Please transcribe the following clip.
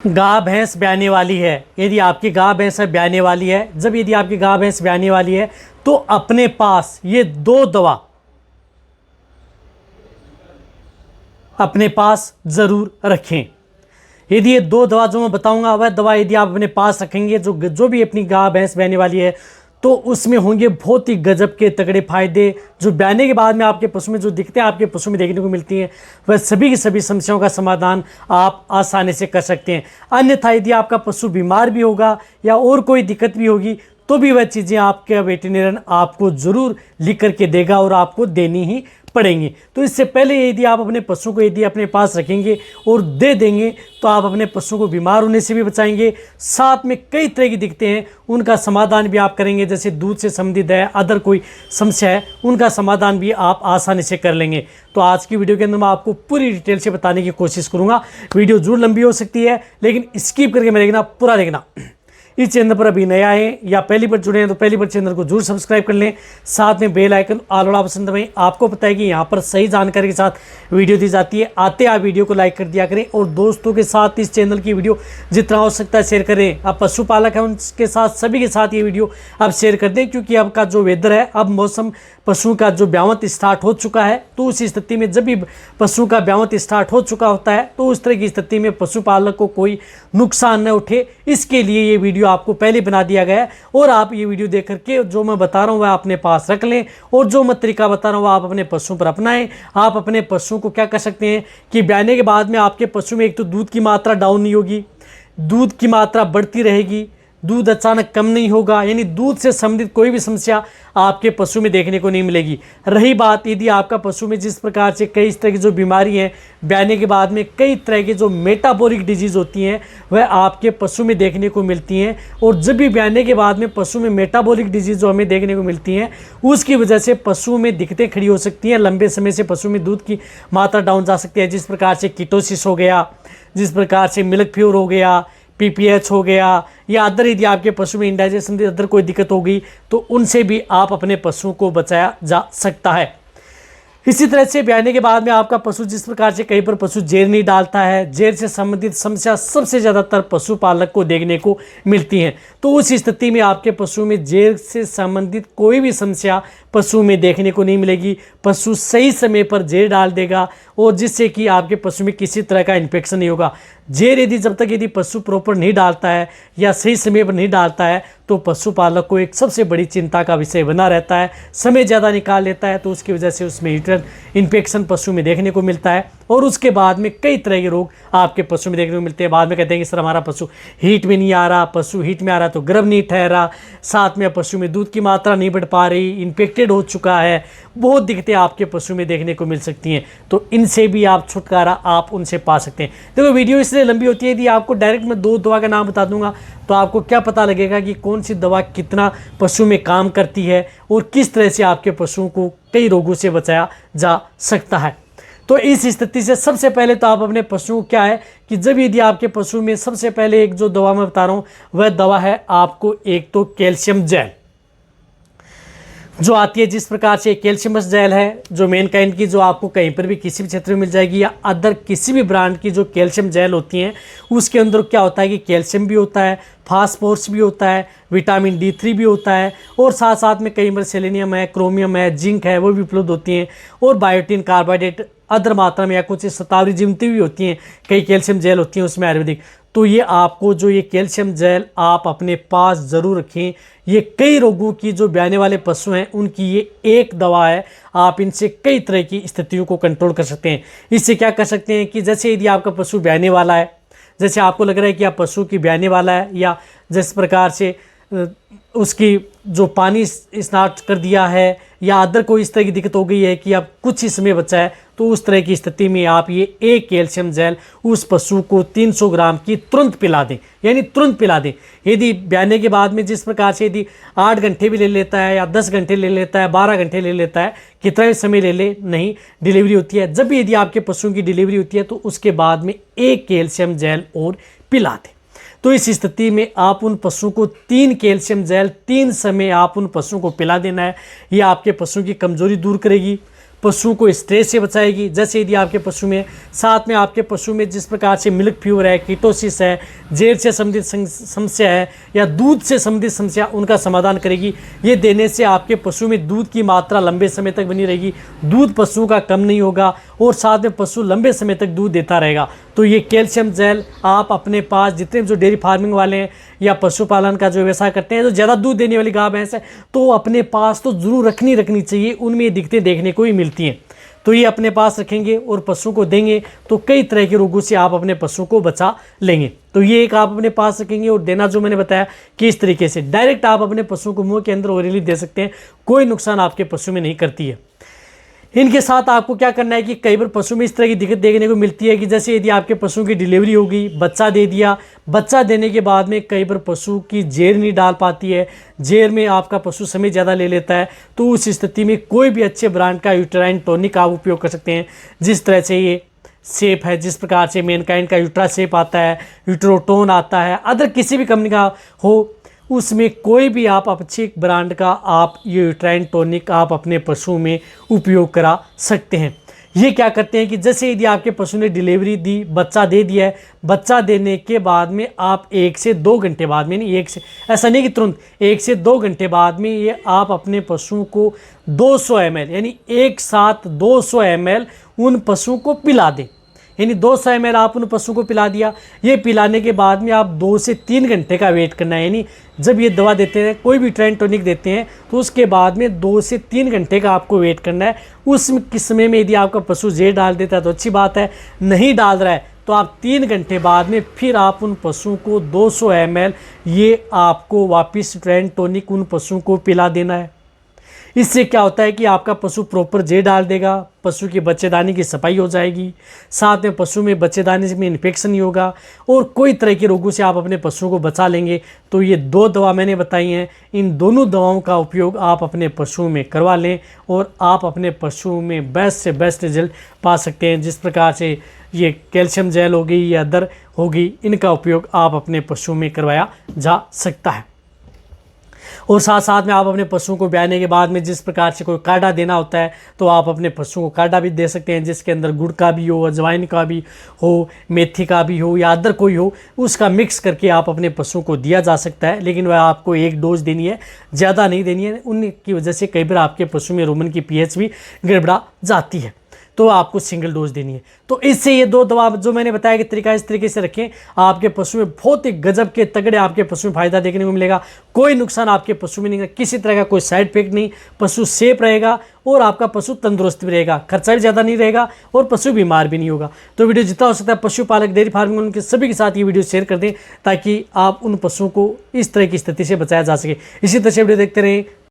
गाय भैंस ब्याने वाली है। यदि आपकी गाय भैंस ब्याने वाली है, जब यदि आपकी गाय भैंस ब्याने वाली है तो अपने पास ये दो दवा अपने पास ज़रूर रखें। यदि ये दो दवा जो मैं बताऊंगा वह दवा यदि आप अपने पास रखेंगे, जो भी अपनी गाय भैंस ब्याने वाली है, तो उसमें होंगे बहुत ही गजब के तगड़े फायदे। जो ब्याने के बाद में आपके पशु में जो दिक्कतें आपके पशु में देखने को मिलती हैं, वह सभी की सभी समस्याओं का समाधान आप आसानी से कर सकते हैं। अन्यथा यदि आपका पशु बीमार भी होगा या और कोई दिक्कत भी होगी तो भी वह चीज़ें आपके वेटरनरी आपको ज़रूर लिख करके देगा और आपको देनी ही पड़ेंगी। तो इससे पहले यदि आप अपने पशु को यदि अपने पास रखेंगे और दे देंगे तो आप अपने पशु को बीमार होने से भी बचाएंगे, साथ में कई तरह की दिक्कतें हैं उनका समाधान भी आप करेंगे। जैसे दूध से संबंधित है, अदर कोई समस्या है, उनका समाधान भी आप आसानी से कर लेंगे। तो आज की वीडियो के अंदर मैं आपको पूरी डिटेल से बताने की कोशिश करूँगा। वीडियो जरूर लंबी हो सकती है, लेकिन स्किप करके मैं देखना, पूरा देखना। इस चैनल पर अभी नया है या पहली बार जुड़े हैं तो पहली बार चैनल को जरूर सब्सक्राइब कर लें, साथ में बेल आइकन ऑल वाला ऑप्शन दबाएं। आपको पता है कि यहाँ पर सही जानकारी के साथ वीडियो दी जाती है। आते आप वीडियो को लाइक कर दिया करें और दोस्तों के साथ इस चैनल की वीडियो जितना हो सकता है शेयर करें। आप पशुपालक हैं उनके साथ, सभी के साथ ये वीडियो आप शेयर कर दें, क्योंकि अब का जो वेदर है, अब मौसम पशु का जो ब्यावत स्टार्ट हो चुका है, तो उस स्थिति में जब भी पशु का ब्यावत स्टार्ट हो चुका होता है तो उस तरह की स्थिति में पशुपालक को कोई नुकसान न उठे, इसके लिए ये वीडियो आपको पहले बना दिया गया है। और आप ये वीडियो देख करके जो मैं बता रहा हूँ वह अपने पास रख लें और जो मैं तरीका बता रहा हूँ वह आप अपने पशु पर अपनाएं। आप अपने पशु को क्या कर सकते हैं कि ब्याने के बाद में आपके पशु में एक तो दूध की मात्रा डाउन नहीं होगी, दूध की मात्रा बढ़ती रहेगी, दूध अचानक कम नहीं होगा, यानी दूध से संबंधित कोई भी समस्या आपके पशु में देखने को नहीं मिलेगी। रही बात यदि आपका पशु में जिस प्रकार से कई तरह की जो बीमारी हैं, ब्याने के बाद में कई तरह की जो मेटाबॉलिक डिजीज़ होती हैं वह आपके पशु में देखने को मिलती हैं। और जब भी ब्याने के बाद में पशु में मेटाबॉलिक डिजीज़ जो हमें देखने को मिलती हैं, उसकी वजह से पशु में दिक्कतें खड़ी हो सकती हैं। लंबे समय से पशु में दूध की मात्रा डाउन जा सकती है, जिस प्रकार से कीटोसिस हो गया, जिस प्रकार से मिल्क फ्यूर हो गया, पीपीएच हो गया, या अदर यदि आपके पशु में इंडाइजेशन अदर कोई दिक्कत हो गई तो उनसे भी आप अपने पशु को बचाया जा सकता है। इसी तरह से ब्याने के बाद में आपका पशु जिस प्रकार से कहीं पर पशु जेर नहीं डालता है, जेर से संबंधित समस्या सबसे ज़्यादातर पशुपालक को देखने को मिलती हैं। तो उस स्थिति में आपके पशु में जेर से संबंधित कोई भी समस्या पशु में देखने को नहीं मिलेगी। पशु सही समय पर जेर डाल देगा और जिससे कि आपके पशु में किसी तरह का इन्फेक्शन नहीं होगा। जेर यदि जब तक यदि पशु प्रॉपर नहीं डालता है या सही समय पर नहीं डालता है तो पशुपालक को एक सबसे बड़ी चिंता का विषय बना रहता है। समय ज़्यादा निकाल लेता है तो उसकी वजह से उसमें इन्फेक्शन पशु में देखने को मिलता है और उसके बाद में कई तरह के रोग आपके पशु में देखने को मिलते हैं। बाद में कहते हैं कि सर हमारा पशु हीट में नहीं आ रहा, पशु हीट में आ रहा तो गर्भ नहीं ठहरा, साथ में पशु में दूध की मात्रा नहीं बढ़ पा रही, इन्फेक्टेड हो चुका है, बहुत दिक्कतें आपके पशु में देखने को मिल सकती हैं। तो इनसे भी आप छुटकारा आप उनसे पा सकते हैं। देखो वीडियो इसलिए लंबी होती है, यदि आपको डायरेक्ट मैं दो दवा का नाम बता दूंगा तो आपको क्या पता लगेगा कि कौन सी दवा कितना पशु में काम करती है और किस तरह से आपके पशुओं को कई रोगों से बचाया जा सकता है। तो इस स्थिति से सबसे पहले तो आप अपने पशुओं को क्या है कि जब यदि आपके पशु में सबसे पहले एक जो दवा मैं बता रहा हूँ वह दवा है आपको एक तो कैल्शियम जेल जो आती है, जिस प्रकार से कैल्शियमस जेल है जो मैनकाइंड की, जो आपको कहीं पर भी किसी भी क्षेत्र में मिल जाएगी, या अदर किसी भी ब्रांड की जो कैल्शियम जेल होती हैं उसके अंदर क्या होता है कि कैल्शियम भी होता है, फास्फोरस भी होता है, विटामिन D3 भी होता है और साथ साथ में कई बार सेलेनियम है, क्रोमियम है, जिंक है, वो भी उपलब्ध होती हैं और बायोटिन, कार्बोहाइड्रेट अदर मात्रा में या कुछ शतावरी जिमती भी होती हैं। कई कैल्शियम जेल होती हैं उसमें आयुर्वेदिक। तो ये आपको जो ये कैल्शियम जेल आप अपने पास ज़रूर रखें। ये कई रोगों की जो ब्याने वाले पशु हैं उनकी ये एक दवा है। आप इनसे कई तरह की स्थितियों को कंट्रोल कर सकते हैं। इससे क्या कर सकते हैं कि जैसे यदि आपका पशु ब्याने वाला है, जैसे आपको लग रहा है कि आप पशु की ब्याने वाला है, या जिस प्रकार से उसकी जो पानी स्टार्ट कर दिया है या अदर कोई इस तरह की दिक्कत हो गई है कि अब कुछ ही समय बचा है, तो उस तरह की स्थिति में आप ये एक कैल्शियम जेल उस पशु को 300 ग्राम की तुरंत पिला दें, यानी तुरंत पिला दें। यदि ब्याने के बाद में जिस प्रकार से यदि 8 घंटे भी ले लेता है या 10 घंटे ले लेता है, 12 घंटे ले लेता है, कितना भी समय ले ले, नहीं डिलीवरी होती है, जब भी यदि आपके पशुओं की डिलीवरी होती है तो उसके बाद में एक कैल्शियम जेल और पिला दें। तो इस स्थिति में आप उन पशुओं को 3 कैल्शियम जेल 3 समय आप उन पशुओं को पिला देना है। ये आपके पशुओं की कमजोरी दूर करेगी, पशु को स्ट्रेस से बचाएगी। जैसे यदि आपके पशु में, साथ में आपके पशु में जिस प्रकार से मिल्क फीवर है, कीटोसिस है, जेर से संबंधित समस्या है या दूध से संबंधित समस्या, उनका समाधान करेगी। ये देने से आपके पशु में दूध की मात्रा लंबे समय तक बनी रहेगी, दूध पशु का कम नहीं होगा और साथ में पशु लंबे समय तक दूध देता रहेगा। तो ये कैल्शियम जेल आप अपने पास, जितने जो डेयरी फार्मिंग वाले हैं या पशुपालन का जो व्यवसाय करते हैं, जो ज़्यादा दूध देने वाली गाय भैंस है, तो अपने पास तो ज़रूर रखनी चाहिए। उनमें ये दिक्कतें देखने को ही मिलती हैं। तो ये अपने पास रखेंगे और पशु को देंगे तो कई तरह के रोगों से आप अपने पशु को बचा लेंगे। तो ये एक आप अपने पास रखेंगे और देना जो मैंने बताया कि इस तरीके से डायरेक्ट आप अपने पशु को मुंह के अंदर ओरली दे सकते हैं, कोई नुकसान आपके पशु में नहीं करती है। इनके साथ आपको क्या करना है कि कई बार पशु में इस तरह की दिक्कत देखने को मिलती है कि जैसे यदि आपके पशु की डिलीवरी हो गई, बच्चा दे दिया, बच्चा देने के बाद में कई बार पशु की जेर नहीं डाल पाती है, जेर में आपका पशु समय ज़्यादा ले लेता है, तो उस स्थिति में कोई भी अच्छे ब्रांड का यूटेराइन टॉनिक आप उपयोग कर सकते हैं। जिस तरह से ये सेप है, जिस प्रकार से मैनकाइंड का यूट्रा सेप आता है, यूट्रोटोन आता है, अदर किसी भी कंपनी का हो, उसमें कोई भी आप अच्छे ब्रांड का आप ये यूट्राइन टॉनिक आप अपने पशु में उपयोग करा सकते हैं। ये क्या करते हैं कि जैसे यदि आपके पशु ने डिलीवरी दी, बच्चा दे दिया है, बच्चा देने के बाद में आप 1 से 2 घंटे बाद में, नहीं 1 से, ऐसा नहीं कि तुरंत, 1 से 2 घंटे बाद में ये आप अपने पशु को 200 ml, यानी एक साथ 200 ml उन पशु को पिला दें। यानी 200 ml आप उन पशु को पिला दिया। ये पिलाने के बाद में आप 2 से 3 घंटे का वेट करना है। यानी जब ये दवा देते हैं, कोई भी यूट्राइन टॉनिक देते हैं, तो उसके बाद में 2 से 3 घंटे का आपको वेट करना है। उस समय में यदि आपका पशु जेर डाल देता है तो अच्छी बात है, नहीं डाल रहा है तो आप 3 घंटे बाद में फिर आप उन पशु को 200 ml ये आपको वापस यूट्राइन टॉनिक उन पशु को पिला देना है। इससे क्या होता है कि आपका पशु प्रॉपर जेर डाल देगा, पशु की बच्चेदानी की सफाई हो जाएगी, साथ में पशु में बच्चेदानी में इन्फेक्शन नहीं होगा और कोई तरह के रोगों से आप अपने पशु को बचा लेंगे। तो ये 2 दवा मैंने बताई हैं, इन दोनों दवाओं का उपयोग आप अपने पशु में करवा लें और आप अपने पशु में बेस्ट से बेस्ट रिजल्ट पा सकते हैं। जिस प्रकार से ये कैल्शियम जेल हो गई या अदर हो गई, इनका उपयोग आप अपने पशु में करवाया जा सकता है। और साथ साथ में आप अपने पशुओं को ब्याने के बाद में जिस प्रकार से कोई काढ़ा देना होता है, तो आप अपने पशुओं को काढ़ा भी दे सकते हैं, जिसके अंदर गुड़ का भी हो, अजवाइन का भी हो, मेथी का भी हो या अदर कोई हो, उसका मिक्स करके आप अपने पशुओं को दिया जा सकता है। लेकिन वह आपको 1 डोज देनी है, ज़्यादा नहीं देनी है। उनकी वजह से कई बार आपके पशु में रुमन की pH भी गड़बड़ा जाती है, तो आपको सिंगल डोज देनी है। तो इससे ये 2 दवा जो मैंने बताया कि तरीका, इस तरीके से रखें, आपके पशु में बहुत ही गजब के तगड़े आपके पशु में फायदा देखने को मिलेगा। कोई नुकसान आपके पशु में नहीं, किसी तरह का कोई साइड इफेक्ट नहीं, पशु सेफ रहेगा और आपका पशु तंदुरुस्त भी रहेगा, खर्चा भी ज़्यादा नहीं रहेगा और पशु बीमार भी नहीं होगा। तो वीडियो जितना हो सकता है पशुपालक, डेयरी फार्मिंग, उनके सभी के साथ ये वीडियो शेयर कर दें ताकि आप उन पशुओं को इस तरह की स्थिति से बचाया जा सके। इसी तरह से वीडियो देखते रहें।